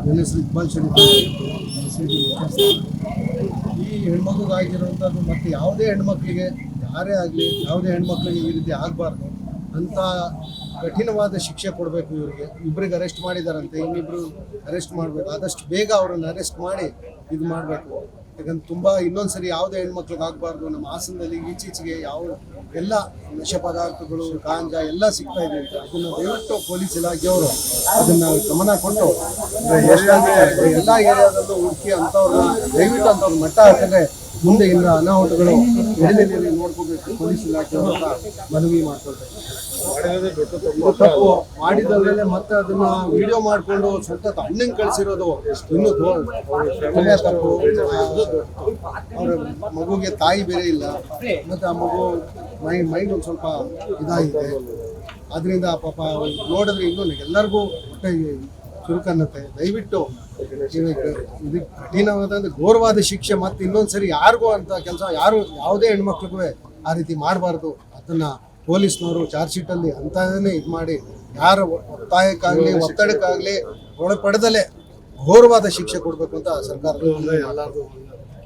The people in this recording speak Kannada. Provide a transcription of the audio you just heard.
ನನ್ನ ಹೆಸರು ಇಕ್ಬಾಲ್ ಶರೀಫ್ ಈ ಹೆಣ್ಮಗುಗಾಗಿರುವಂಥದ್ದು ಮತ್ತು ಯಾವುದೇ ಹೆಣ್ಮಕ್ಳಿಗೆ ಯಾರೇ ಆಗಲಿ ಯಾವುದೇ ಹೆಣ್ಮಕ್ಳಿಗೆ ಈ ರೀತಿ ಆಗಬಾರ್ದು ಅಂತ ಕಠಿಣವಾದ ಶಿಕ್ಷೆ ಕೊಡಬೇಕು. ಇವರಿಗೆ ಇಬ್ಬರಿಗೆ ಅರೆಸ್ಟ್ ಮಾಡಿದಾರಂತೆ, ಇನ್ನಿಬ್ಬರು ಅರೆಸ್ಟ್ ಮಾಡಬೇಕು. ಆದಷ್ಟು ಬೇಗ ಅವರನ್ನು ಅರೆಸ್ಟ್ ಮಾಡಿ ಇದು ಮಾಡಬೇಕು. ಯಾಕಂದ್ರೆ ತುಂಬ ಇನ್ನೊಂದ್ಸರಿ ಯಾವುದೇ ಹೆಣ್ಮಕ್ಳಿಗೆ ಆಗಬಾರ್ದು. ನಮ್ಮ ಹಾಸನದಲ್ಲಿ ಈಚೀಚೆಗೆ ಎಲ್ಲ ನಶೆ ಪದಾರ್ಥಗಳು, ಗಾಂಜಾ ಎಲ್ಲ ಸಿಗ್ತಾ ಇದೆ ಅಂತ ಅದನ್ನು ದಯವಿಟ್ಟು ಪೊಲೀಸ್ ಇಲಾಖೆಯವರು ಅದನ್ನು ಗಮನ ಕೊಟ್ಟು ಎಲ್ಲ ಏರಿಯಾದಲ್ಲೂ ಹುಡುಕಿ ಅಂಥವ್ರನ್ನ ದಯವಿಟ್ಟು ಅಂಥವ್ರ ಮಟ್ಟ ಹಾಕಿದ್ರೆ ಮುಂದೆ ಇಂದ ಅನಾಹುತಗಳು ಎಲ್ಲಿ ನೋಡ್ಕೋಬೇಕು ಪೊಲೀಸ್ ಇಲಾಖೆಯವರು ಅಂತ ಮನವಿ ಮಾಡ್ಕೊಳ್ತಾರೆ. ತಪ್ಪು ಮಾಡಿದಲ್ಲೇ ಮತ್ತೆ ಅದನ್ನ ವಿಡಿಯೋ ಮಾಡಿಕೊಂಡು ಸ್ವಂತ ಅಣ್ಣಂಗೆ ಕಳಿಸಿರೋದು ಇನ್ನೂ ತಪ್ಪು. ಅವ್ರ ಮಗುಗೆ ತಾಯಿ ಬೇರೆ ಇಲ್ಲ, ಮತ್ತೆ ಆ ಮಗು ಮೈಂಡ್ ಒಂದು ಸ್ವಲ್ಪ ಇದಾಗಿದೆ. ಅದರಿಂದ ಪಾಪ ನೋಡಿದ್ರೆ ಇನ್ನೂ ಎಲ್ಲರಿಗೂ ಹೊಟ್ಟೆ ಚುರುಕನ್ನತ್ತೆ. ದಯವಿಟ್ಟು ಇದಕ್ಕೆ ಕಠಿಣವಾದ ಘೋರವಾದ ಶಿಕ್ಷೆ ಮತ್ತೆ ಇನ್ನೊಂದ್ಸರಿ ಯಾರಿಗೂ ಅಂತ ಕೆಲಸ ಯಾವುದೇ ಹೆಣ್ಮಕ್ಳಿಗೂ ಆ ರೀತಿ ಮಾಡಬಾರ್ದು. ಅದನ್ನ ಪೊಲೀಸ್ನವರು ಚಾರ್ಜ್ ಶೀಟಲ್ಲಿ ಅಂತನೇ ಇದು ಮಾಡಿ ಯಾರ ಒತ್ತಾಯಕ್ಕಾಗಲಿ ಒತ್ತಡಕ್ಕಾಗಲಿ ಒಳಪಡೆದಲೇ ಘೋರವಾದ ಶಿಕ್ಷೆ ಕೊಡಬೇಕು ಅಂತ ಸರ್ಕಾರ ಎಲ್ಲರಿಗೂ